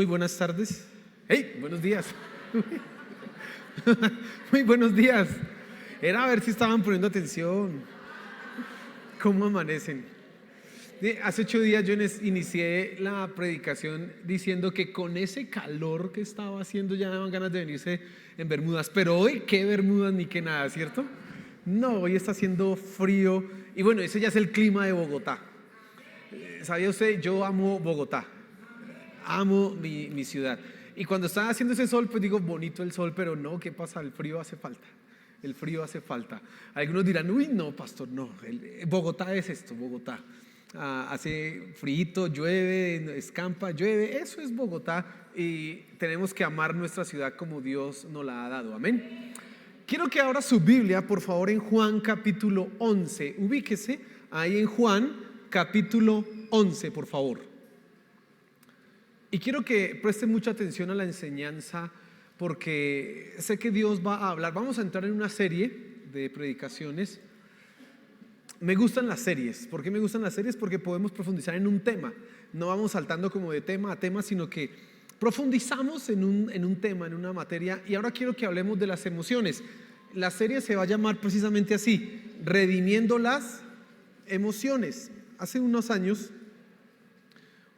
Muy buenas tardes. ¡Hey! Buenos días. Muy buenos días. Era a ver si estaban poniendo atención. ¿Cómo amanecen? Hace 8 días yo inicié la predicación diciendo que con ese calor que estaba haciendo ya me daban ganas de venirse en bermudas. Pero hoy, ¿qué bermudas ni qué nada, cierto? No, hoy está haciendo frío. Y bueno, ese ya es el clima de Bogotá. ¿Sabía usted? Yo amo Bogotá. Amo mi ciudad. Y cuando está haciendo ese sol, pues digo, bonito el sol, pero no, ¿qué pasa? El frío hace falta. El frío hace falta. Algunos dirán, uy, no, pastor, no. Bogotá es esto, Bogotá. Hace frío, llueve, escampa, llueve. Eso es Bogotá y tenemos que amar nuestra ciudad como Dios nos la ha dado. Amén. Quiero que abra su Biblia, por favor, en Juan capítulo 11. Ubíquese ahí en Juan capítulo 11, por favor. Y quiero que preste mucha atención a la enseñanza porque sé que Dios va a hablar. Vamos a entrar en una serie de predicaciones. Me gustan las series. ¿Por qué me gustan las series? Porque podemos profundizar en un tema. No vamos saltando como de tema a tema, sino que profundizamos en un tema, en una materia. Y ahora quiero que hablemos de las emociones. La serie se va a llamar precisamente así: Redimiendo las emociones. Hace unos años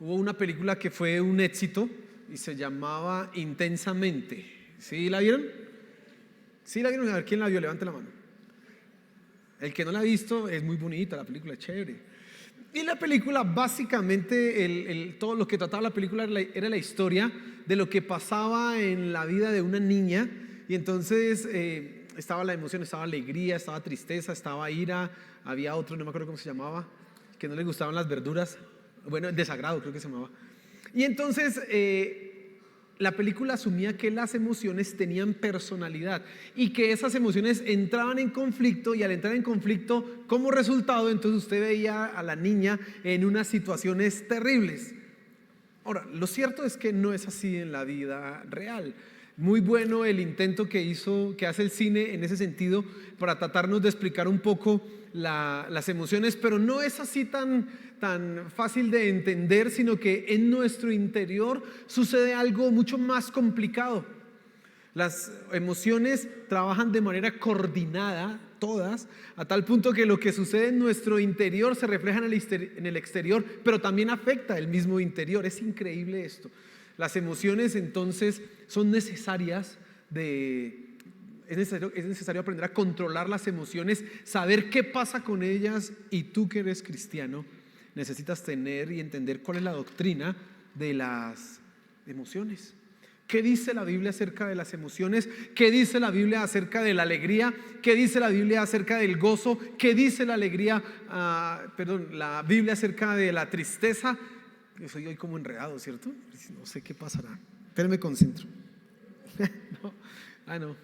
hubo una película que fue un éxito y se llamaba Intensamente. ¿Sí la vieron? ¿Sí la vieron? A ver, ¿quién la vio? Levante la mano. El que no la ha visto, es muy bonita la película, es chévere. Y la película básicamente, todo lo que trataba la película era la historia de lo que pasaba en la vida de una niña. Y entonces estaba la emoción, estaba alegría, estaba tristeza, estaba ira. Había otro, no me acuerdo cómo se llamaba, que no le gustaban las verduras. Bueno, el desagrado creo que se llamaba. Y entonces la película asumía que las emociones tenían personalidad y que esas emociones entraban en conflicto, y al entrar en conflicto, como resultado, entonces usted veía a la niña en unas situaciones terribles. Ahora, lo cierto es que no es así en la vida real. Muy bueno el intento que hace el cine en ese sentido para tratarnos de explicar un poco las emociones, pero no es así tan fácil de entender, sino que en nuestro interior sucede algo mucho más complicado. Las emociones trabajan de manera coordinada, todas, a tal punto que lo que sucede en nuestro interior se refleja en el exterior, pero también afecta el mismo interior. Es increíble esto. Las emociones entonces son necesarias. Es necesario aprender a controlar las emociones, saber qué pasa con ellas, y tú que eres cristiano necesitas tener y entender cuál es la doctrina de las emociones. ¿Qué dice la Biblia acerca de las emociones? ¿Qué dice la Biblia acerca de la alegría? ¿Qué dice la Biblia acerca del gozo? ¿Qué dice la Biblia acerca de la tristeza? Yo soy hoy como enredado, ¿cierto? No sé qué pasará, pero me concentro. No.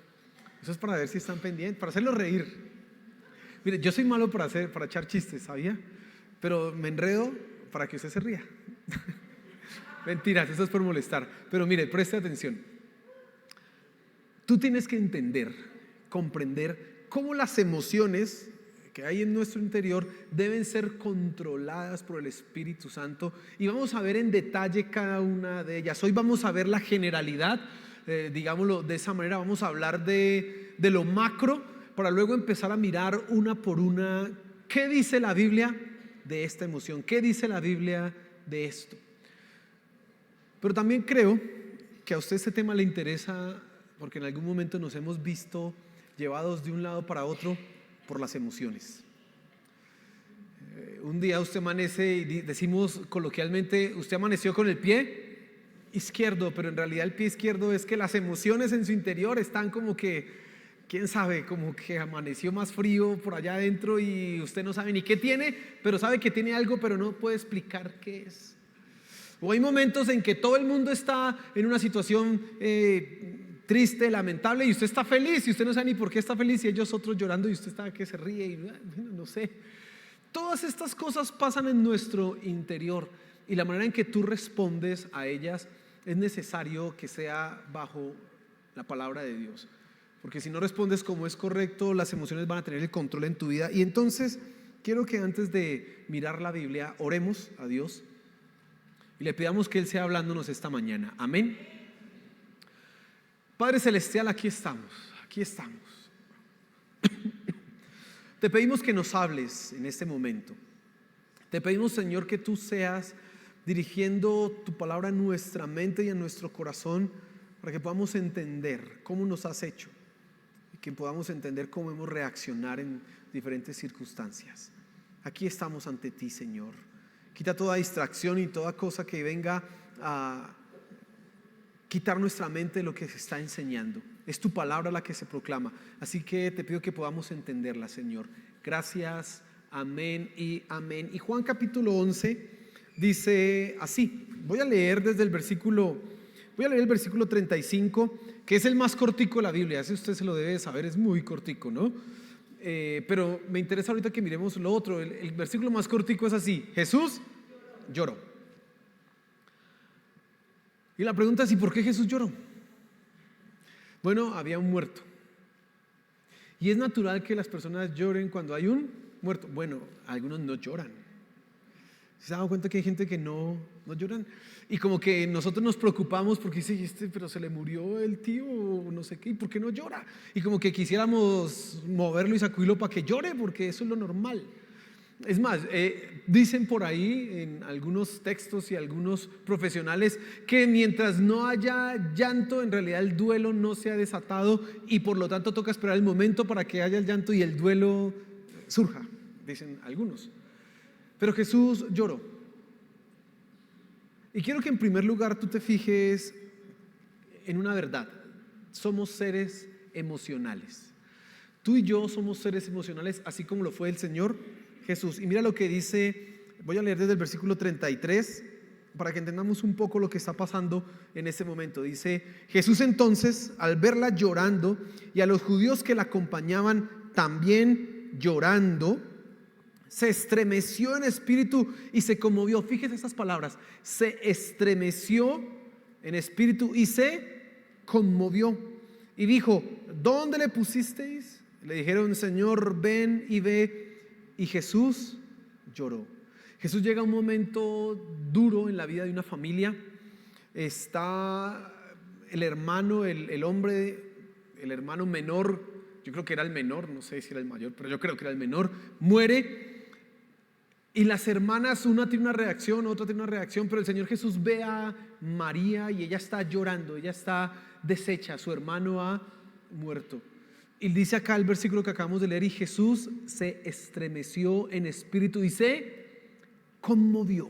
Eso es para ver si están pendientes, para hacerlos reír. Mire, yo soy malo para echar chistes, ¿sabía? Pero me enredo para que usted se ría. Mentiras, eso es por molestar. Pero mire, preste atención. Tú tienes que entender, comprender cómo las emociones que hay en nuestro interior deben ser controladas por el Espíritu Santo, y vamos a ver en detalle cada una de ellas. Hoy vamos a ver la generalidad, digámoslo de esa manera. Vamos a hablar de lo macro para luego empezar a mirar una por una. ¿Qué dice la Biblia de esta emoción? ¿Qué dice la Biblia de esto? Pero también creo que a usted este tema le interesa porque en algún momento nos hemos visto llevados de un lado para otro por las emociones. Un día usted amanece y decimos coloquialmente, usted amaneció con el pie izquierdo, pero en realidad el pie izquierdo es que las emociones en su interior están como que, quién sabe, como que amaneció más frío por allá adentro y usted no sabe ni qué tiene, pero sabe que tiene algo, pero no puede explicar qué es. O hay momentos en que todo el mundo está en una situación triste, lamentable, y usted está feliz y usted no sabe ni por qué está feliz, y ellos otros llorando y usted está que se ríe y no sé. Todas estas cosas pasan en nuestro interior, y la manera en que tú respondes a ellas es necesario que sea bajo la palabra de Dios, porque si no respondes como es correcto, las emociones van a tener el control en tu vida. Y entonces quiero que antes de mirar la Biblia oremos a Dios y le pidamos que Él sea hablándonos esta mañana. Amén. Padre Celestial, aquí estamos. Te pedimos que nos hables en este momento. Te pedimos, Señor, que tú seas dirigiendo tu palabra a nuestra mente y a nuestro corazón, para que podamos entender cómo nos has hecho y que podamos entender cómo hemos reaccionar en diferentes circunstancias. Aquí estamos ante ti, Señor. Quita toda distracción y toda cosa que venga a quitar nuestra mente de lo que se está enseñando. Es tu palabra la que se proclama, así que te pido que podamos entenderla, Señor. Gracias, amén y amén. Y Juan capítulo 11 dice así. Voy a leer el versículo 35, que es el más cortico de la Biblia. Ese usted se lo debe saber, es muy cortico, ¿no? Pero me interesa ahorita que miremos lo otro. El versículo más cortico es así: Jesús lloró. Y la pregunta es: ¿y por qué Jesús lloró? Bueno, había un muerto. Y es natural que las personas lloren cuando hay un muerto. Bueno, algunos no lloran. ¿Se han dado cuenta que hay gente que no lloran? Y como que nosotros nos preocupamos porque dice, pero se le murió el tío o no sé qué, ¿y por qué no llora? Y como que quisiéramos moverlo y sacudirlo para que llore, porque eso es lo normal. Es más, dicen por ahí en algunos textos y algunos profesionales que mientras no haya llanto, en realidad el duelo no se ha desatado, y por lo tanto toca esperar el momento para que haya el llanto y el duelo surja, dicen algunos. Pero Jesús lloró. Y quiero que en primer lugar tú te fijes en una verdad: somos seres emocionales. Tú y yo somos seres emocionales, así como lo fue el Señor Jesús. Y mira lo que dice, voy a leer desde el versículo 33 para que entendamos un poco lo que está pasando en este momento. Dice: Jesús entonces, al verla llorando y a los judíos que la acompañaban también llorando, se estremeció en espíritu y se conmovió. Fíjese esas palabras: se estremeció en espíritu y se conmovió. Y dijo: ¿dónde le pusisteis? Le dijeron: Señor, ven y ve. Y Jesús lloró. Jesús llega a un momento duro en la vida de una familia. Está el hermano, el hombre, el hermano menor, yo creo que era el menor, no sé si era el mayor, pero yo creo que era el menor, muere. Y las hermanas, una tiene una reacción, otra tiene una reacción, pero el Señor Jesús ve a María y ella está llorando, ella está deshecha, su hermano ha muerto. Y dice acá el versículo que acabamos de leer: y Jesús se estremeció en espíritu y se conmovió.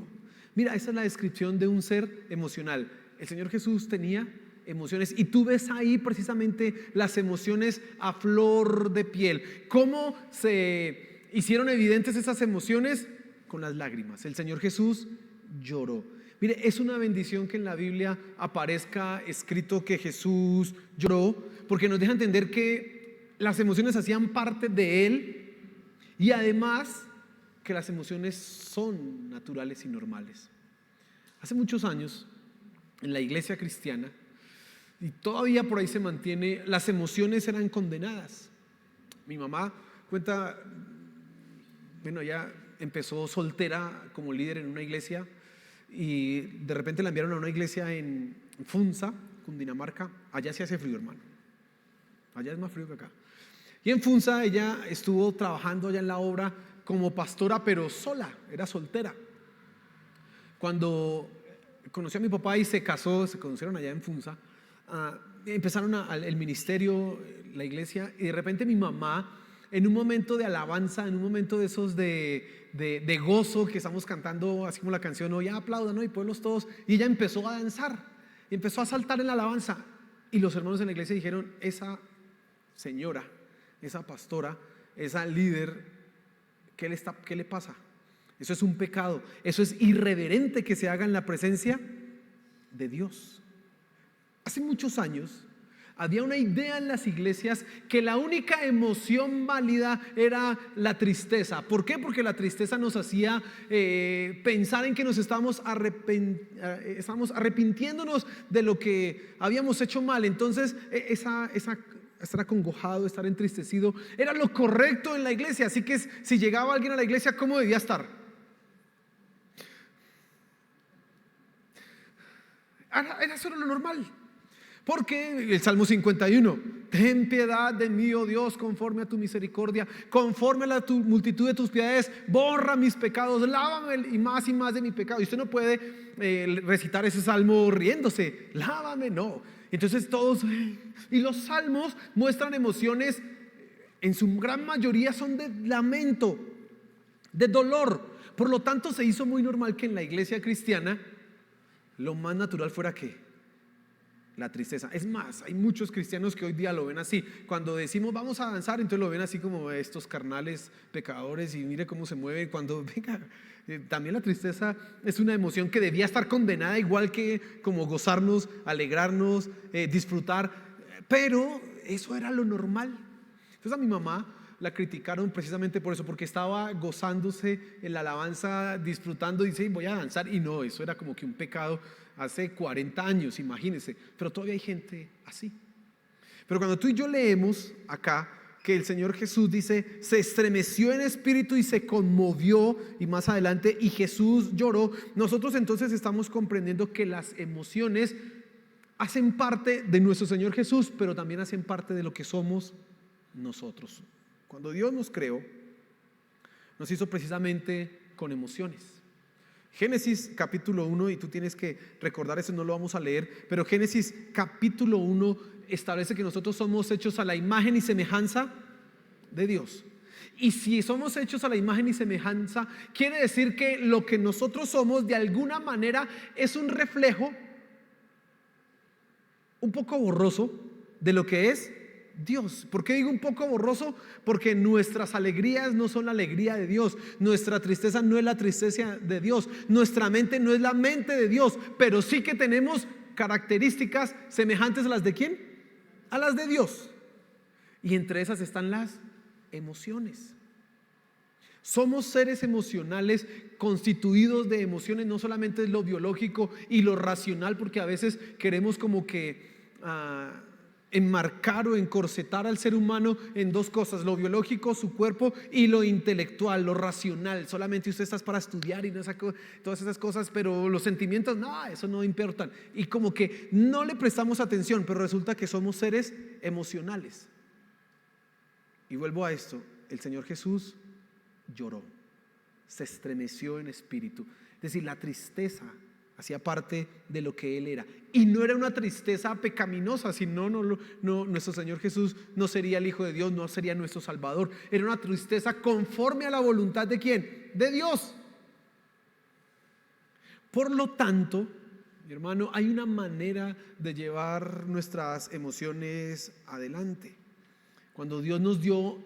Mira, esa es la descripción de un ser emocional. El Señor Jesús tenía emociones, y tú ves ahí precisamente las emociones a flor de piel. ¿Cómo se hicieron evidentes esas emociones? Con las lágrimas. El Señor Jesús lloró. Mire, es una bendición que en la Biblia aparezca escrito que Jesús lloró, porque nos deja entender que las emociones hacían parte de Él, y además que las emociones son naturales y normales. Hace muchos años, en la iglesia cristiana, y todavía por ahí se mantiene, las emociones eran condenadas. Mi mamá cuenta, bueno, ella empezó soltera como líder en una iglesia, y de repente la enviaron a una iglesia en Funza, Cundinamarca. Allá se hace frío, hermano. Allá es más frío que acá. Y en Funza ella estuvo trabajando allá en la obra como pastora, pero sola, era soltera. Cuando conoció a mi papá y se casó, se conocieron allá en Funza, empezaron el ministerio, la iglesia, y de repente mi mamá, en un momento de alabanza, en un momento de esos de gozo, que estamos cantando así como la canción, o ya aplaudan, ¿no? Y pueblos todos, y ella empezó a danzar, y empezó a saltar en la alabanza, y los hermanos en la iglesia dijeron: esa señora, esa pastora, esa líder, ¿qué le pasa? Eso es un pecado, eso es irreverente que se haga en la presencia de Dios. Hace muchos años había una idea en las iglesias que la única emoción válida era la tristeza. ¿Por qué? Porque la tristeza nos hacía pensar en que nos estábamos arrepintiéndonos de lo que habíamos hecho mal. Entonces estar acongojado, estar entristecido era lo correcto en la iglesia. Así que si llegaba alguien a la iglesia, ¿cómo debía estar? Era solo lo normal. Porque el Salmo 51, ten piedad de mí, oh Dios, conforme a tu misericordia, conforme a tu multitud de tus piedades, borra mis pecados, lávame y más de mi pecado. Y usted no puede recitar ese salmo riéndose, lávame, no. Entonces todos, y los salmos muestran emociones, en su gran mayoría son de lamento, de dolor. Por lo tanto se hizo muy normal que en la iglesia cristiana lo más natural fuera que la tristeza. Es más, hay muchos cristianos que hoy día lo ven así. Cuando decimos vamos a danzar, entonces lo ven así como estos carnales pecadores y mire cómo se mueve. Cuando venga, también la tristeza es una emoción que debía estar condenada, igual que como gozarnos, alegrarnos, disfrutar. Pero eso era lo normal. Entonces a mi mamá la criticaron precisamente por eso, porque estaba gozándose en la alabanza, disfrutando, y dice voy a danzar, y no, eso era como que un pecado hace 40 años, imagínense. Pero todavía hay gente así. Pero cuando tú y yo leemos acá que el Señor Jesús dice se estremeció en espíritu y se conmovió, y más adelante y Jesús lloró, nosotros entonces estamos comprendiendo que las emociones hacen parte de nuestro Señor Jesús, pero también hacen parte de lo que somos nosotros. Cuando Dios nos creó, nos hizo precisamente con emociones. Génesis capítulo 1, y tú tienes que recordar eso, no lo vamos a leer, pero Génesis capítulo 1 establece que nosotros somos hechos a la imagen y semejanza de Dios. Y si somos hechos a la imagen y semejanza, quiere decir que lo que nosotros somos de alguna manera es un reflejo un poco borroso de lo que es Dios. ¿Por qué digo un poco borroso? Porque nuestras alegrías no son la alegría de Dios, nuestra tristeza no es la tristeza de Dios, nuestra mente no es la mente de Dios, pero sí que tenemos características semejantes a las de ¿quién? A las de Dios. Y entre esas están las emociones. Somos seres emocionales constituidos de emociones, no solamente lo biológico y lo racional, porque a veces queremos como que enmarcar o encorsetar al ser humano en dos cosas: lo biológico, su cuerpo, y lo intelectual, lo racional. Solamente usted está para estudiar y no saca todas esas cosas, pero los sentimientos, no, eso no importan. Y como que no le prestamos atención, pero resulta que somos seres emocionales. Y vuelvo a esto: el Señor Jesús lloró, se estremeció en espíritu. Es decir, la tristeza hacía parte de lo que Él era, y no era una tristeza pecaminosa. Si no, nuestro Señor Jesús no sería el Hijo de Dios, no sería nuestro Salvador. Era una tristeza conforme a la voluntad de ¿quién? De Dios. Por lo tanto, mi hermano, hay una manera de llevar nuestras emociones adelante. Cuando Dios nos dio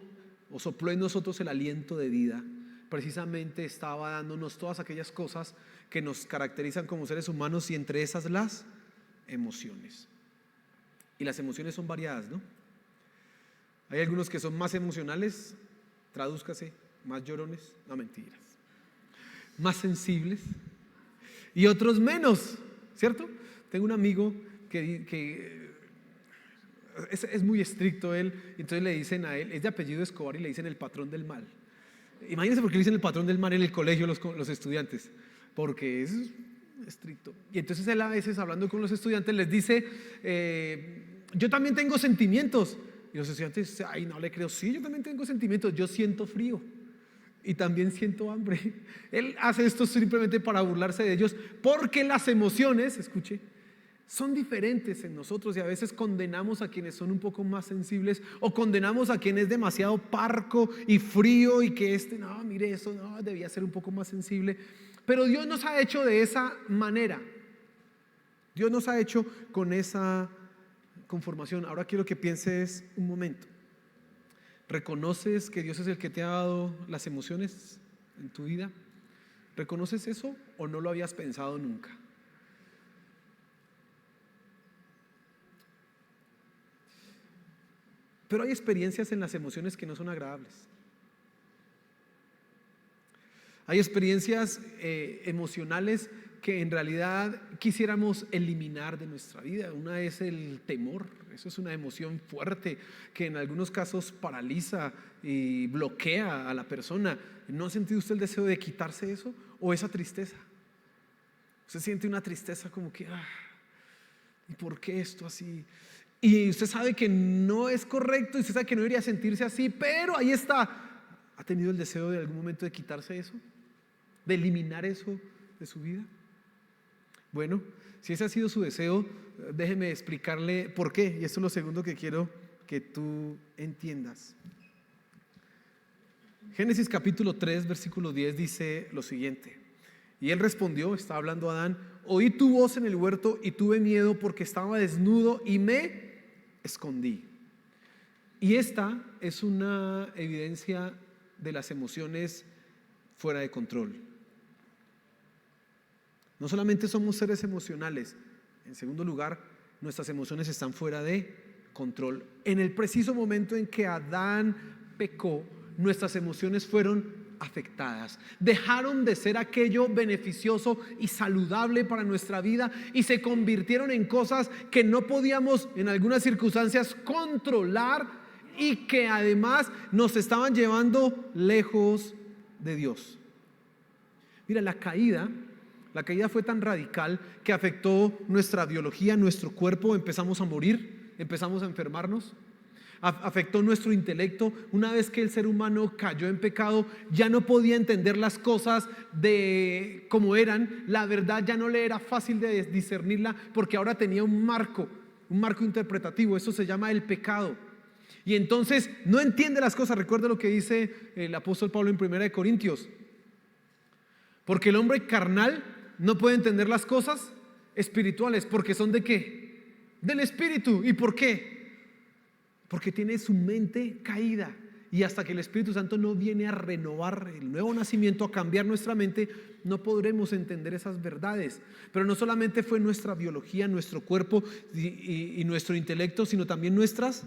o sopló en nosotros el aliento de vida, precisamente estaba dándonos todas aquellas cosas que nos caracterizan como seres humanos, y entre esas las emociones. Y las emociones son variadas, ¿no? Hay algunos que son más emocionales, tradúzcase, más llorones, no, mentiras, más sensibles, y otros menos, ¿cierto? Tengo un amigo que es muy estricto él, entonces le dicen a él, es de apellido Escobar, y le dicen el patrón del mal. Imagínense por qué le dicen el patrón del mal en el colegio los estudiantes, porque es estricto. Y entonces él a veces, hablando con los estudiantes, les dice yo también tengo sentimientos. Y los estudiantes, ay, no le creo. Sí, yo también tengo sentimientos, yo siento frío y también siento hambre. Él hace esto simplemente para burlarse de ellos, porque las emociones, escuche, son diferentes en nosotros, y a veces condenamos a quienes son un poco más sensibles, o condenamos a quien es demasiado parco y frío, y que no, mire, eso no, debía ser un poco más sensible. Pero Dios nos ha hecho de esa manera. Dios nos ha hecho con esa conformación. Ahora quiero que pienses un momento. ¿Reconoces que Dios es el que te ha dado las emociones en tu vida? ¿Reconoces eso o no lo habías pensado nunca? Pero hay experiencias en las emociones que no son agradables. Hay experiencias emocionales que en realidad quisiéramos eliminar de nuestra vida. Una es el temor. Eso es una emoción fuerte que en algunos casos paraliza y bloquea a la persona. ¿No ha sentido usted el deseo de quitarse eso? ¿O esa tristeza? Usted siente una tristeza como que ¿Por qué esto así? Y usted sabe que no es correcto, y usted sabe que no debería sentirse así, pero ahí está. ¿Ha tenido el deseo de algún momento de quitarse eso? ¿De eliminar eso de su vida? Bueno, si ese ha sido su deseo, déjeme explicarle por qué. Y esto es lo segundo que quiero que tú entiendas. Génesis capítulo 3, versículo 10 dice lo siguiente: y él respondió, está hablando Adán: oí tu voz en el huerto y tuve miedo porque estaba desnudo y me escondí. Y esta es una evidencia de las emociones fuera de control. No solamente somos seres emocionales, en segundo lugar, nuestras emociones están fuera de control. En el preciso momento en que Adán pecó, nuestras emociones fueron afectadas, dejaron de ser aquello beneficioso y saludable para nuestra vida y se convirtieron en cosas que no podíamos en algunas circunstancias controlar y que además nos estaban llevando lejos de Dios. Mira, la caída fue tan radical que afectó nuestra biología, nuestro cuerpo. Empezamos a morir, empezamos a enfermarnos. Afectó nuestro intelecto. Una vez que el ser humano cayó en pecado, ya no podía entender las cosas de como eran. La verdad ya no le era fácil de discernirla, porque ahora tenía un marco interpretativo. Eso se llama el pecado. Y entonces no entiende las cosas. Recuerda lo que dice el apóstol Pablo en 1 Corintios: porque el hombre carnal no puede entender las cosas espirituales, porque son ¿de qué? Del espíritu. ¿Y por qué? Porque tiene su mente caída, y hasta que el Espíritu Santo no viene a renovar el nuevo nacimiento, a cambiar nuestra mente, no podremos entender esas verdades. Pero no solamente fue nuestra biología, nuestro cuerpo y nuestro intelecto, sino también nuestras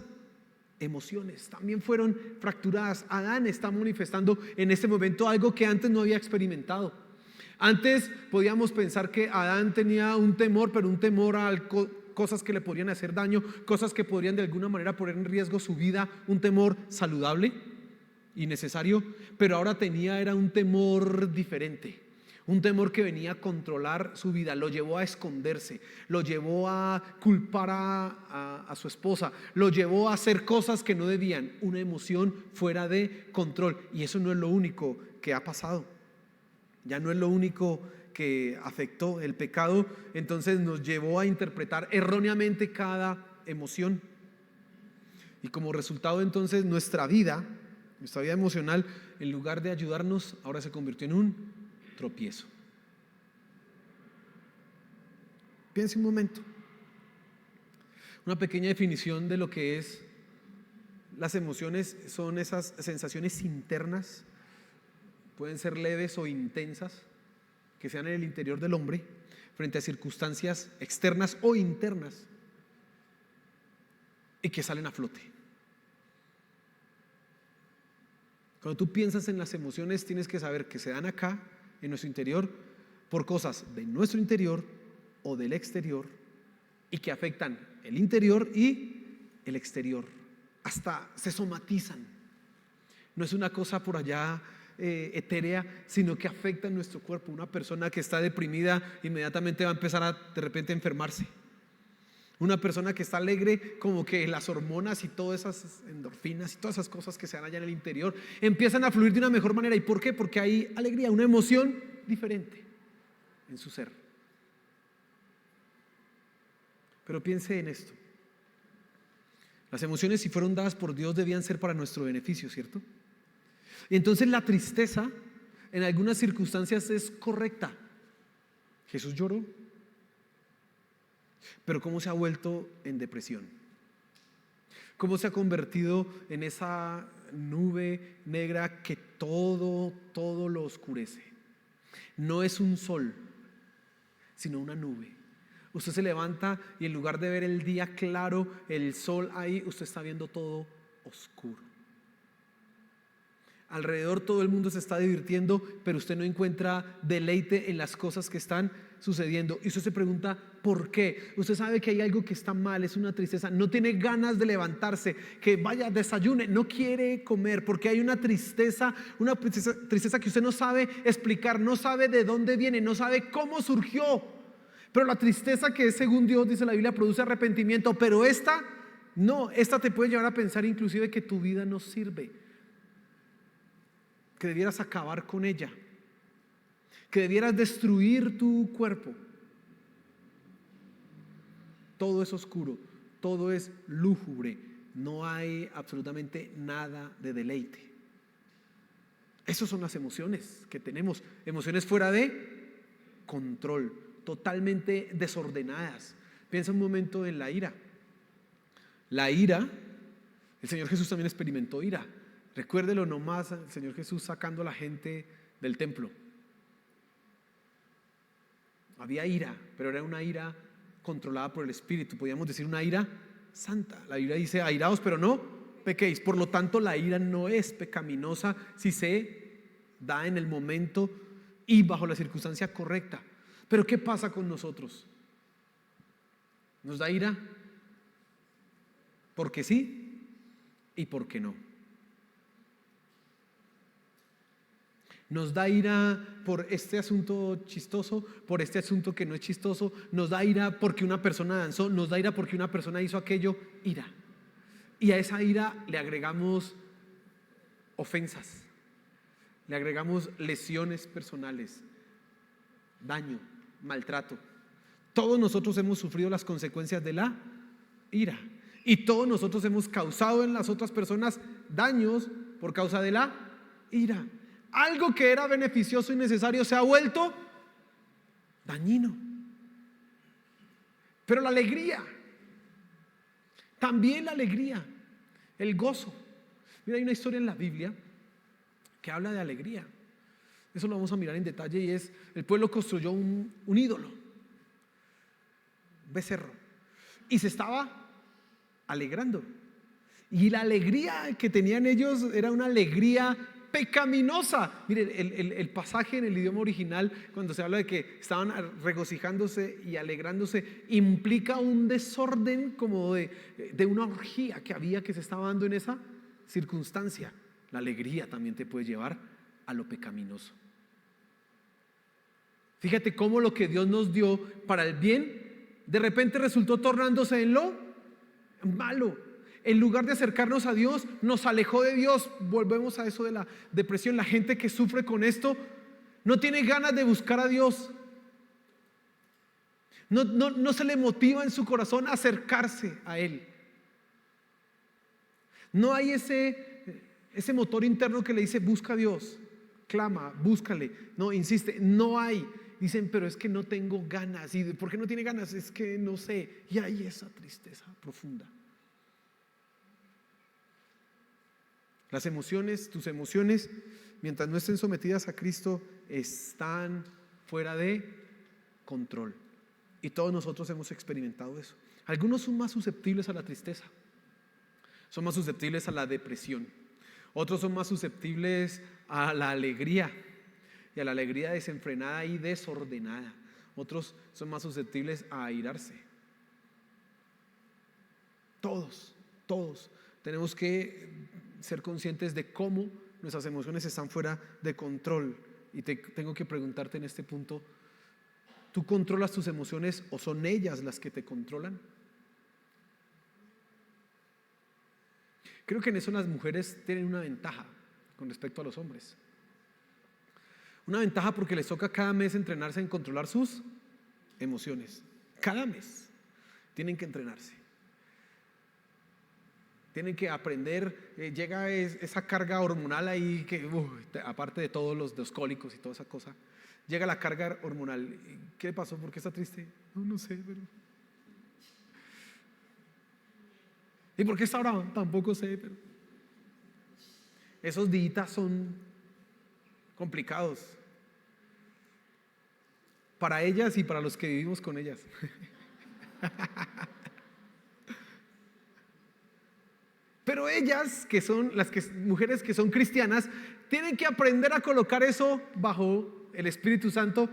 emociones también fueron fracturadas. Adán está manifestando en este momento algo que antes no había experimentado. Antes podíamos pensar que Adán tenía un temor, pero un temor a cosas que le podrían hacer daño, cosas que podrían de alguna manera poner en riesgo su vida, un temor saludable y necesario. Pero ahora era un temor diferente, un temor que venía a controlar su vida. Lo llevó a esconderse, lo llevó a culpar a su esposa, lo llevó a hacer cosas que no debían. Una emoción fuera de control. Y eso no es lo único que ha pasado, ya no es lo único que afectó. El pecado entonces nos llevó a interpretar erróneamente cada emoción, y como resultado entonces nuestra vida emocional, en lugar de ayudarnos, ahora se convirtió en un tropiezo. Piense un momento. Una pequeña definición de lo que es las emociones: son esas sensaciones internas, pueden ser leves o intensas, que sean en el interior del hombre frente a circunstancias externas o internas, y que salen a flote. Cuando tú piensas en las emociones, tienes que saber que se dan acá, en nuestro interior, por cosas de nuestro interior o del exterior, y que afectan el interior y el exterior, hasta se somatizan. No es una cosa por allá etérea, sino que afecta en nuestro cuerpo. Una persona que está deprimida inmediatamente va a empezar de repente a enfermarse. Una persona que está alegre, como que las hormonas y todas esas endorfinas y todas esas cosas que se dan allá en el interior empiezan a fluir de una mejor manera. ¿Y por qué? Porque hay alegría, una emoción diferente en su ser. Pero piense en esto: las emociones, si fueron dadas por Dios, debían ser para nuestro beneficio, ¿cierto? Y entonces la tristeza en algunas circunstancias es correcta. Jesús lloró, pero ¿cómo se ha vuelto en depresión? ¿Cómo se ha convertido en esa nube negra que todo lo oscurece? No es un sol, sino una nube. Usted se levanta y en lugar de ver el día claro, el sol ahí, usted está viendo todo oscuro. Alrededor todo el mundo se está divirtiendo, pero usted no encuentra deleite en las cosas que están sucediendo. Y usted se pregunta ¿por qué? Usted sabe que hay algo que está mal, es una tristeza. No tiene ganas de levantarse, que vaya, desayune, no quiere comer, porque hay una tristeza que usted no sabe explicar, no sabe de dónde viene, no sabe cómo surgió. Pero la tristeza, que es según Dios, dice la Biblia, produce arrepentimiento. Pero esta no, esta te puede llevar a pensar inclusive que tu vida no sirve, que debieras acabar con ella, que debieras destruir tu cuerpo. Todo es oscuro, todo es lúgubre, no hay absolutamente nada de deleite. Esas son las emociones que tenemos, emociones fuera de control, totalmente desordenadas. Piensa un momento en la ira. La ira, el Señor Jesús también experimentó ira. Recuérdelo nomás, el Señor Jesús sacando a la gente del templo. Había ira, pero era una ira controlada por el Espíritu. Podríamos decir una ira santa. La Biblia dice: airaos, pero no pequéis. Por lo tanto, la ira no es pecaminosa si se da en el momento y bajo la circunstancia correcta. Pero ¿qué pasa con nosotros? ¿Nos da ira? Porque sí y porque no. Nos da ira por este asunto chistoso, por este asunto que no es chistoso. Nos da ira porque una persona danzó, nos da ira porque una persona hizo aquello. Ira. Y a esa ira le agregamos ofensas, le agregamos lesiones personales, daño, maltrato. Todos nosotros hemos sufrido las consecuencias de la ira. Y todos nosotros hemos causado en las otras personas daños por causa de la ira. Algo que era beneficioso y necesario se ha vuelto dañino. Pero la alegría, también la alegría, el gozo. Mira, hay una historia en la Biblia que habla de alegría. Eso lo vamos a mirar en detalle, y es: el pueblo construyó un ídolo, un becerro, y se estaba alegrando. Y la alegría que tenían ellos era una alegría pecaminosa. Miren, el pasaje en el idioma original, cuando se habla de que estaban regocijándose y alegrándose, implica un desorden como de una orgía que había, que se estaba dando en esa circunstancia. La alegría también te puede llevar a lo pecaminoso. Fíjate cómo lo que Dios nos dio para el bien, de repente resultó tornándose en lo malo. En lugar de acercarnos a Dios, nos alejó de Dios. Volvemos a eso de la depresión. La gente que sufre con esto no tiene ganas de buscar a Dios. No se le motiva en su corazón a acercarse a Él. No hay ese motor interno que le dice: busca a Dios, clama, búscale. No, insiste, no hay. Dicen: pero es que no tengo ganas. ¿Y por qué no tiene ganas? Es que no sé. Y hay esa tristeza profunda. Las emociones, tus emociones, mientras no estén sometidas a Cristo, están fuera de control. Y todos nosotros hemos experimentado eso. Algunos son más susceptibles a la tristeza, son más susceptibles a la depresión. Otros son más susceptibles a la alegría, y a la alegría desenfrenada y desordenada. Otros son más susceptibles a airarse. Todos tenemos que ser conscientes de cómo nuestras emociones están fuera de control. Y tengo que preguntarte en este punto: ¿tú controlas tus emociones o son ellas las que te controlan? Creo que en eso las mujeres tienen una ventaja con respecto a los hombres. Una ventaja porque les toca cada mes entrenarse en controlar sus emociones. Cada mes tienen que entrenarse. Tienen que aprender, llega esa carga hormonal ahí que, aparte de todos los cólicos y toda esa cosa, llega la carga hormonal. ¿Qué pasó? ¿Por qué está triste? No sé, pero... ¿Y por qué está bravo? Tampoco sé, pero... Esos días son complicados para ellas y para los que vivimos con ellas. Pero ellas, que son mujeres que son cristianas, tienen que aprender a colocar eso bajo el Espíritu Santo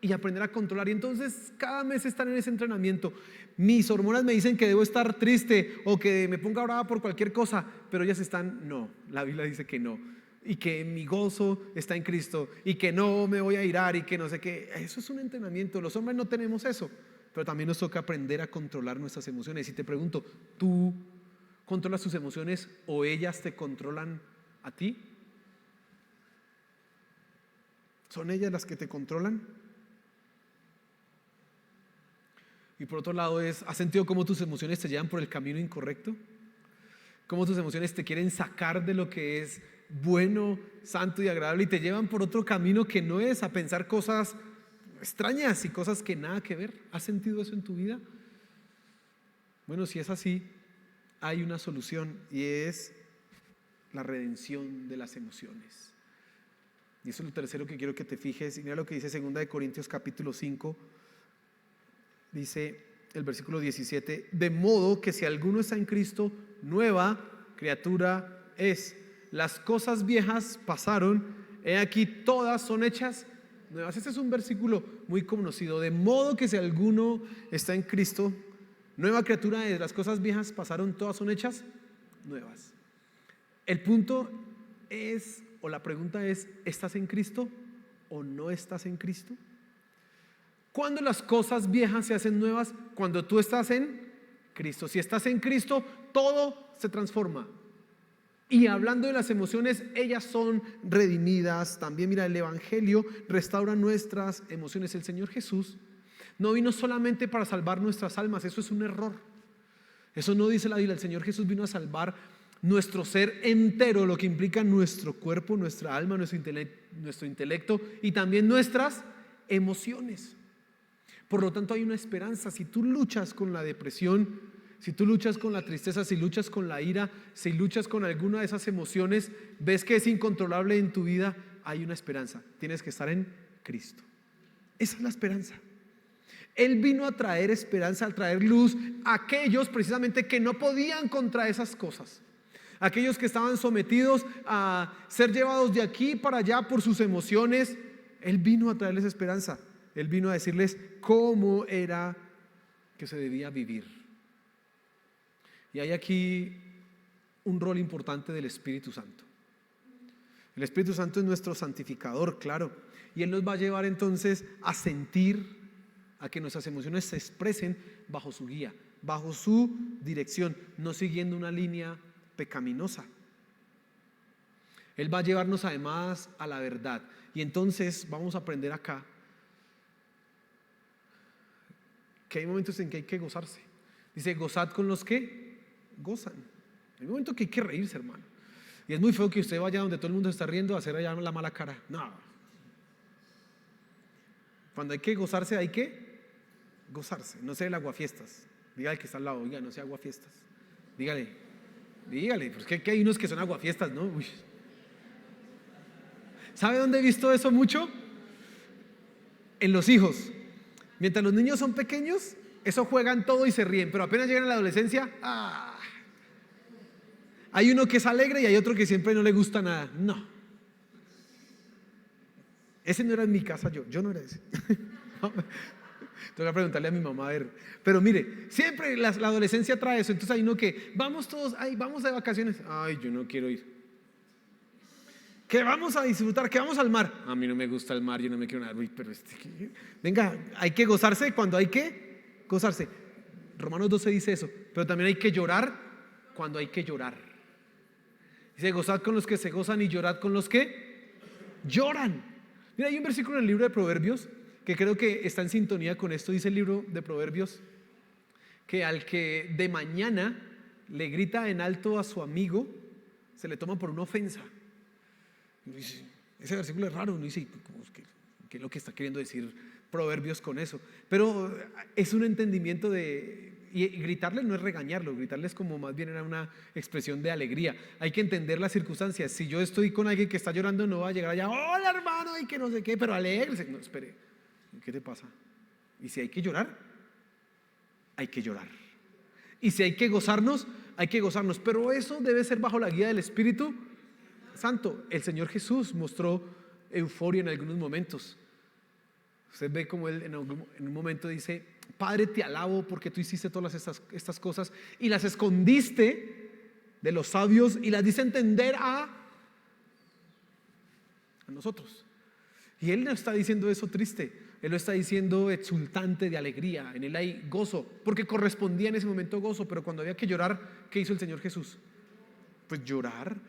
y aprender a controlar. Y entonces cada mes están en ese entrenamiento. Mis hormonas me dicen que debo estar triste o que me ponga brava por cualquier cosa, pero ellas están: no, la Biblia dice que no. y que mi gozo está en Cristo y que no me voy a irar y que no sé qué. Eso es un entrenamiento. Los hombres no tenemos eso, pero también nos toca aprender a controlar nuestras emociones. Y te pregunto, ¿tú controlas tus emociones o ellas te controlan a ti? ¿Son ellas las que te controlan? Y por otro lado ¿has sentido cómo tus emociones te llevan por el camino incorrecto? ¿Cómo tus emociones te quieren sacar de lo que es bueno, santo y agradable y te llevan por otro camino que no es, a pensar cosas extrañas y cosas que nada que ver? ¿Has sentido eso en tu vida? Bueno, si es así, hay una solución y es la redención de las emociones. Y eso es lo tercero que quiero que te fijes. Y mira lo que dice 2 Corintios capítulo 5. Dice el versículo 17: de modo que si alguno está en Cristo, nueva criatura es. Las cosas viejas pasaron, he aquí todas son hechas nuevas. Este es un versículo muy conocido. De modo que si alguno está en Cristo, nueva criatura es. Las cosas viejas pasaron, todas son hechas nuevas. El punto es, o la pregunta es: ¿estás en Cristo o no estás en Cristo? ¿Cuándo las cosas viejas se hacen nuevas? Cuando tú estás en Cristo. Si estás en Cristo, todo se transforma. Y hablando de las emociones, ellas son redimidas. También mira, el Evangelio restaura nuestras emociones. El Señor Jesús no vino solamente para salvar nuestras almas. Eso es un error. Eso no dice la Biblia. El Señor Jesús vino a salvar nuestro ser entero, lo que implica nuestro cuerpo, nuestra alma, nuestro intelecto y también nuestras emociones. Por lo tanto, hay una esperanza. Si tú luchas con la depresión, si tú luchas con la tristeza, si luchas con la ira, si luchas con alguna de esas emociones, ves que es incontrolable en tu vida, hay una esperanza. Tienes que estar en Cristo. Esa es la esperanza. Él vino a traer esperanza, a traer luz a aquellos precisamente que no podían contra esas cosas. Aquellos que estaban sometidos a ser llevados de aquí para allá por sus emociones. Él vino a traerles esperanza. Él vino a decirles cómo era que se debía vivir. Y hay aquí un rol importante del Espíritu Santo. El Espíritu Santo es nuestro santificador, claro. Y Él nos va a llevar entonces a sentir, a que nuestras emociones se expresen bajo su guía, bajo su dirección, no siguiendo una línea pecaminosa. Él va a llevarnos además a la verdad. Y entonces vamos a aprender acá que hay momentos en que hay que gozarse. Dice: gozad con los que gozan. Hay momentos que hay que reírse, hermano. Y es muy feo que usted vaya donde todo el mundo está riendo a hacer allá la mala cara. No. Cuando hay que gozarse, hay que gozarse. No sea el aguafiestas. Dígale que está al lado: oiga, no sea aguafiestas. Dígale, porque hay unos que son aguafiestas, ¿no? Uy. ¿Sabe dónde he visto eso mucho? En los hijos. Mientras los niños son pequeños, eso juegan todo y se ríen, pero apenas llegan a la adolescencia, hay uno que es alegre y hay otro que siempre no le gusta nada. No, ese no era en mi casa. Yo no era ese. No, tengo que preguntarle a mi mamá a ver. Pero mire, siempre la adolescencia trae eso. Entonces hay uno que vamos todos, vamos de vacaciones. Ay, yo no quiero ir. Que vamos a disfrutar, que vamos al mar. A mí no me gusta el mar, yo no me quiero nadar. Uy, pero venga, hay que gozarse cuando hay que gozarse. Romanos 12 dice eso. Pero también hay que llorar cuando hay que llorar. Dice: gozad con los que se gozan y llorad con los que lloran. Mira, hay un versículo en el libro de Proverbios que creo que está en sintonía con esto. Dice el libro de Proverbios que al que de mañana le grita en alto a su amigo, se le toma por una ofensa. Ese versículo es raro. Uno dice: ¿qué es lo que está queriendo decir Proverbios con eso? Pero es un entendimiento de... Y gritarle no es regañarlo, gritarle es como más bien era una expresión de alegría. Hay que entender las circunstancias. Si yo estoy con alguien que está llorando, no va a llegar allá: hola hermano, y que no sé qué, pero alégrese. No, espere, ¿qué te pasa? Y si hay que llorar, hay que llorar. Y si hay que gozarnos, hay que gozarnos. Pero eso debe ser bajo la guía del Espíritu Santo. El Señor Jesús mostró euforia en algunos momentos. Usted ve como Él en un momento dice: Padre, te alabo porque tú hiciste todas estas cosas y las escondiste de los sabios y las diste a entender a nosotros. Y Él no está diciendo eso triste, Él lo está diciendo exultante de alegría. En Él hay gozo, porque correspondía en ese momento gozo. Pero cuando había que llorar, ¿qué hizo el Señor Jesús? Pues llorar.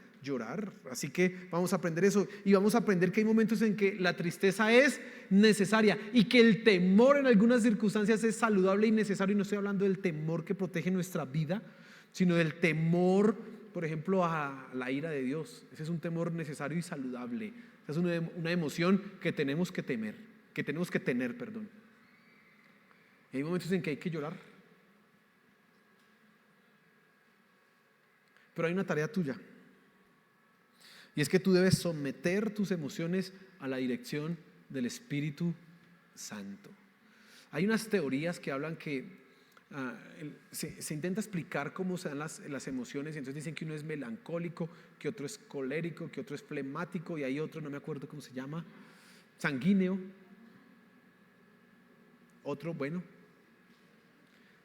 Así que vamos a aprender eso, y vamos a aprender que hay momentos en que la tristeza es necesaria y que el temor en algunas circunstancias es saludable y necesario. Y no estoy hablando del temor que protege nuestra vida, sino del temor, por ejemplo, a la ira de Dios. Ese es un temor necesario y saludable. Esa es una emoción que tenemos que tener, perdón. Y hay momentos en que hay que llorar, pero hay una tarea tuya. Y es que tú debes someter tus emociones a la dirección del Espíritu Santo. Hay unas teorías que hablan que se intenta explicar cómo se dan las emociones. Y entonces dicen que uno es melancólico, que otro es colérico, que otro es flemático, y hay otro, no me acuerdo cómo se llama, sanguíneo. Otro, bueno,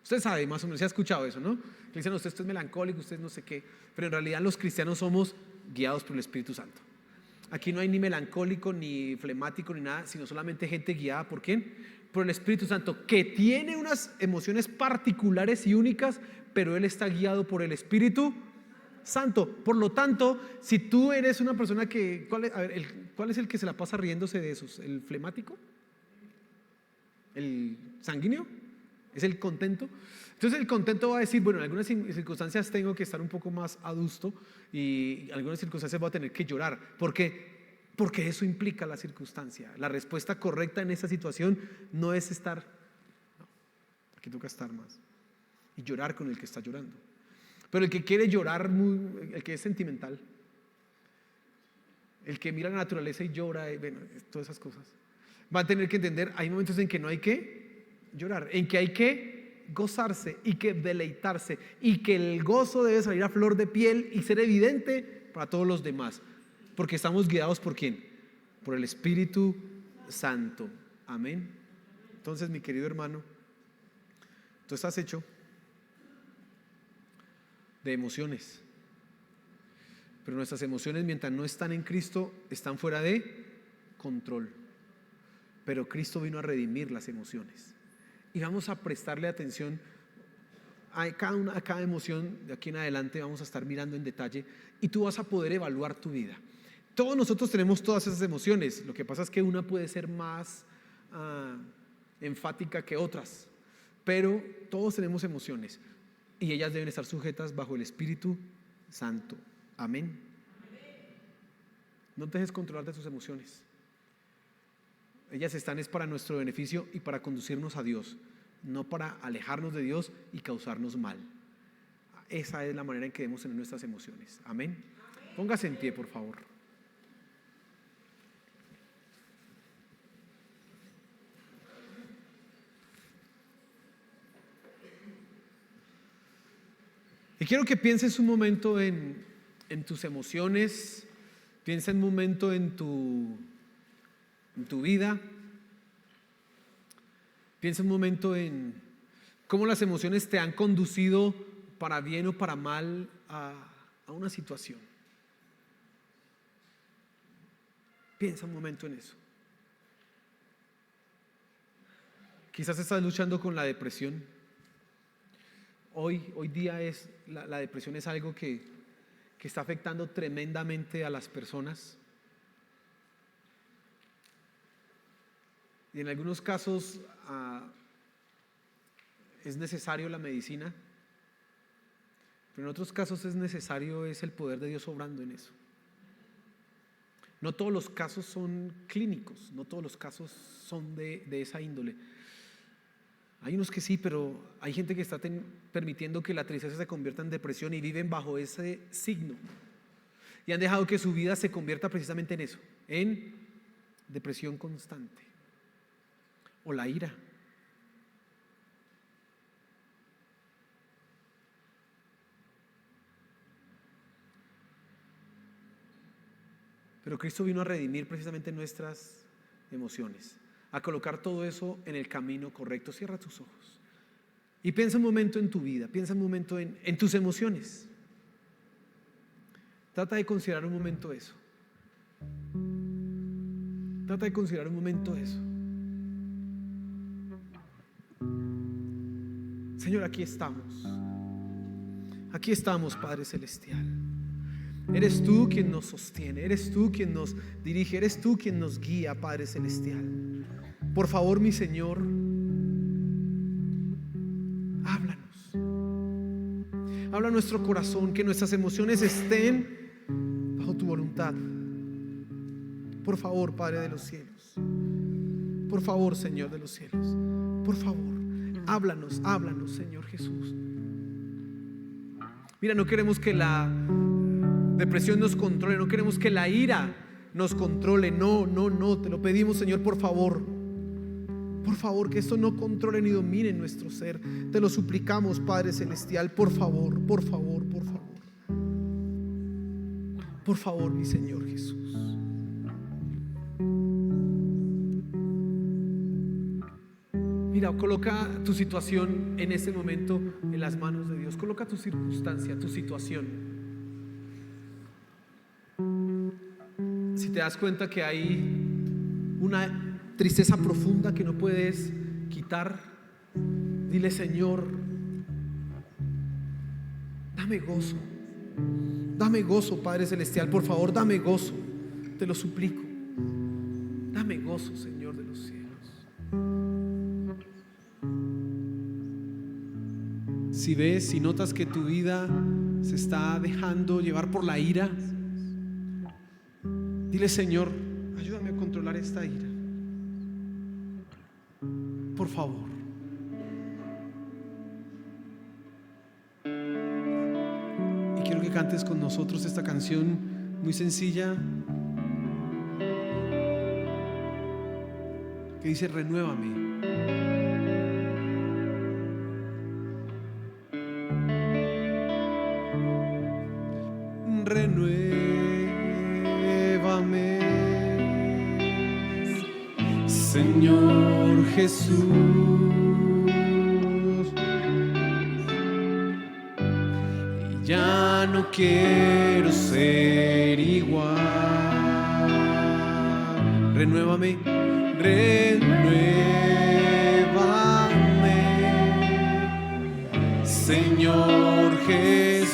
usted sabe más o menos, se ha escuchado eso, ¿no? Le dicen: usted es melancólico, usted no sé qué. Pero en realidad los cristianos somos guiados por el Espíritu Santo. Aquí no hay ni melancólico, ni flemático, ni nada, sino solamente gente guiada ¿por quién? Por el Espíritu Santo, que tiene unas emociones particulares y únicas, pero Él está guiado por el Espíritu Santo. Por lo tanto, si tú eres una persona que, ¿cuál es el que se la pasa riéndose de esos? ¿El flemático? ¿El sanguíneo? ¿Es el contento? Entonces el contento va a decir: bueno, en algunas circunstancias tengo que estar un poco más adusto, y en algunas circunstancias voy a tener que llorar. ¿Por qué? Porque eso implica la circunstancia. La respuesta correcta en esta situación no es estar, no, aquí toca estar más y llorar con el que está llorando. Pero el que quiere llorar, el que es sentimental, el que mira la naturaleza y llora, bueno, todas esas cosas, va a tener que entender: hay momentos en que no hay que llorar, en que hay que gozarse y que deleitarse, y que el gozo debe salir a flor de piel y ser evidente para todos los demás, porque estamos guiados ¿por quién? Por el Espíritu Santo. Amén. Entonces, mi querido hermano, tú estás hecho de emociones, pero nuestras emociones, mientras no están en Cristo, están fuera de control. Pero Cristo vino a redimir las emociones, y vamos a prestarle atención a cada emoción. De aquí en adelante vamos a estar mirando en detalle, y tú vas a poder evaluar tu vida. Todos nosotros tenemos todas esas emociones. Lo que pasa es que una puede ser más enfática que otras, pero todos tenemos emociones, y ellas deben estar sujetas bajo el Espíritu Santo. Amén. No te dejes controlar de tus emociones. Ellas están es para nuestro beneficio y para conducirnos a Dios, no para alejarnos de Dios y causarnos mal. Esa es la manera en que debemos tener nuestras emociones. Amén. Póngase en pie, por favor. Y quiero que pienses un momento en tus emociones. Piensa un momento en tu vida. Piensa un momento en cómo las emociones te han conducido para bien o para mal a una situación. Piensa un momento en eso. Quizás estás luchando con la depresión. Hoy día la depresión es algo que está afectando tremendamente a las personas. Y en algunos casos es necesario la medicina, pero en otros casos es necesario el poder de Dios obrando en eso. No todos los casos son clínicos, no todos los casos son de esa índole. Hay unos que sí, pero hay gente que está permitiendo que la tristeza se convierta en depresión y viven bajo ese signo, y han dejado que su vida se convierta precisamente en eso, en depresión constante. O la ira. Pero Cristo vino a redimir precisamente nuestras emociones, a colocar todo eso en el camino correcto. Cierra tus ojos y piensa un momento en tu vida, piensa un momento en tus emociones. Trata de considerar un momento eso. Trata de considerar un momento eso. Señor, aquí estamos. Aquí estamos, Padre Celestial. Eres tú quien nos sostiene, eres tú quien nos dirige, eres tú quien nos guía, Padre Celestial. Por favor, mi Señor, háblanos. Habla a nuestro corazón, que nuestras emociones estén bajo tu voluntad. Por favor, Padre de los cielos. Por favor, Señor de los cielos. Por favor, háblanos, háblanos, Señor Jesús. Mira, no queremos que la depresión nos controle, no queremos que la ira nos controle. No, te lo pedimos, Señor, por favor. Por favor, que esto no controle ni domine nuestro ser. Te lo suplicamos, Padre Celestial, por favor, por favor, por favor. Por favor, mi Señor Jesús. Mira, coloca tu situación en este momento en las manos de Dios. Coloca tu circunstancia, tu situación. Si te das cuenta que hay una tristeza profunda que no puedes quitar, dile: Señor, dame gozo. Dame gozo, Padre Celestial, por favor, dame gozo. Te lo suplico. Dame gozo, Señor de los cielos. Si ves, si notas que tu vida se está dejando llevar por la ira, dile: Señor, ayúdame a controlar esta ira. Por favor. Y quiero que cantes con nosotros esta canción muy sencilla que dice: renuévame. Renuévame, Señor Jesús. Ya no quiero ser igual. Renuévame, renuévame, Señor Jesús.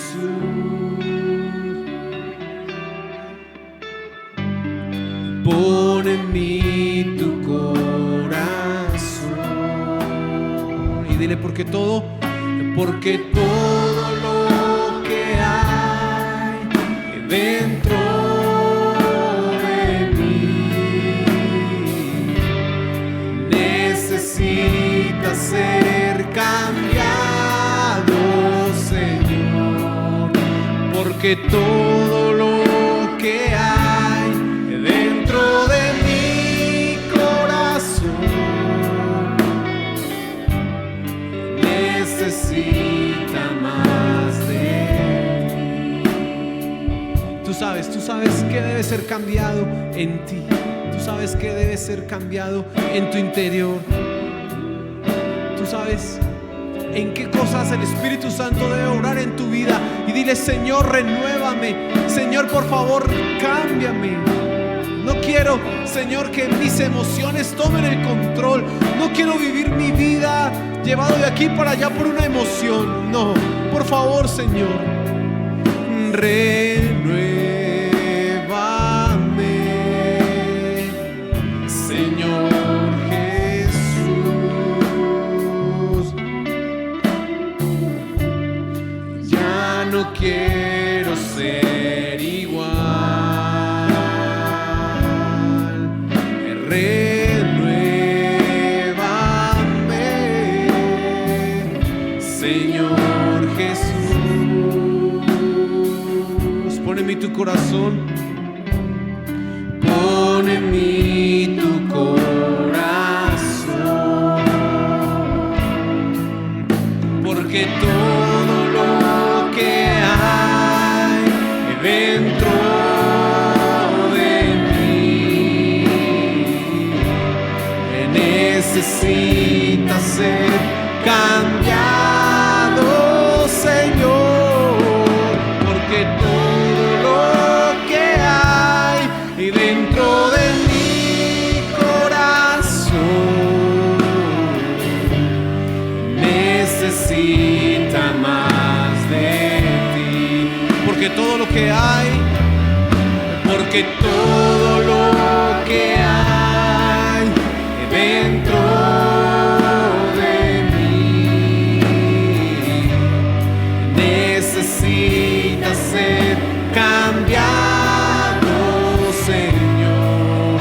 Pon en mí tu corazón. Y dile: porque todo lo que hay dentro de mí necesita ser cambiado, Señor. Porque todo lo que hay dentro de mi corazón necesita más de mí. Tú sabes que debe ser cambiado en ti. Tú sabes que debe ser cambiado en tu interior. Tú sabes en qué cosas el Espíritu Santo debe obrar en tu vida. Y dile: Señor, renuévame. Señor, por favor, cámbiame. No quiero, Señor, que mis emociones tomen el control. No quiero vivir mi vida llevado de aquí para allá por una emoción. No, por favor, Señor, renuévame, Señor Jesús. Ya no quiero ser igual. Renuévame, Señor Jesús. Pon en mí tu corazón. Pon en mí tu corazón. Porque todo lo que hay dentro necesita ser cambiado, Señor, porque todo lo que hay dentro de mí necesita más de ti. Porque todo lo que hay, porque todo lo que hay dentro de mí necesita ser cambiado, Señor,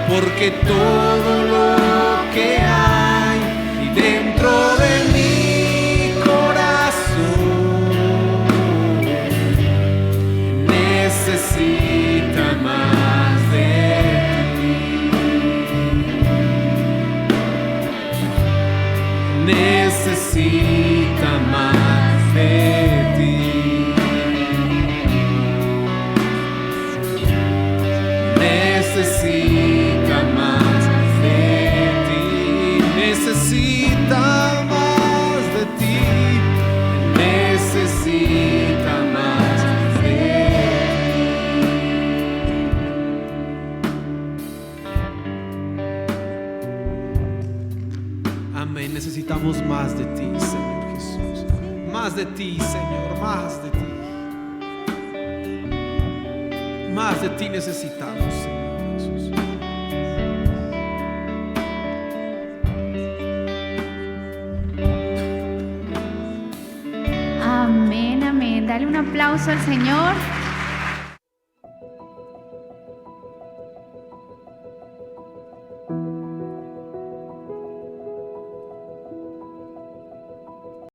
porque todo lo que hay dentro de mi corazón necesita más de ti, necesita más de ti, necesita más de ti, necesita más de ti, necesita más de ti. Amén. Necesitamos más de ti, Señor Jesús. Más de ti, Señor, más de ti. Más de ti necesitamos, Señor Jesús. Amén, amén. Dale un aplauso al Señor.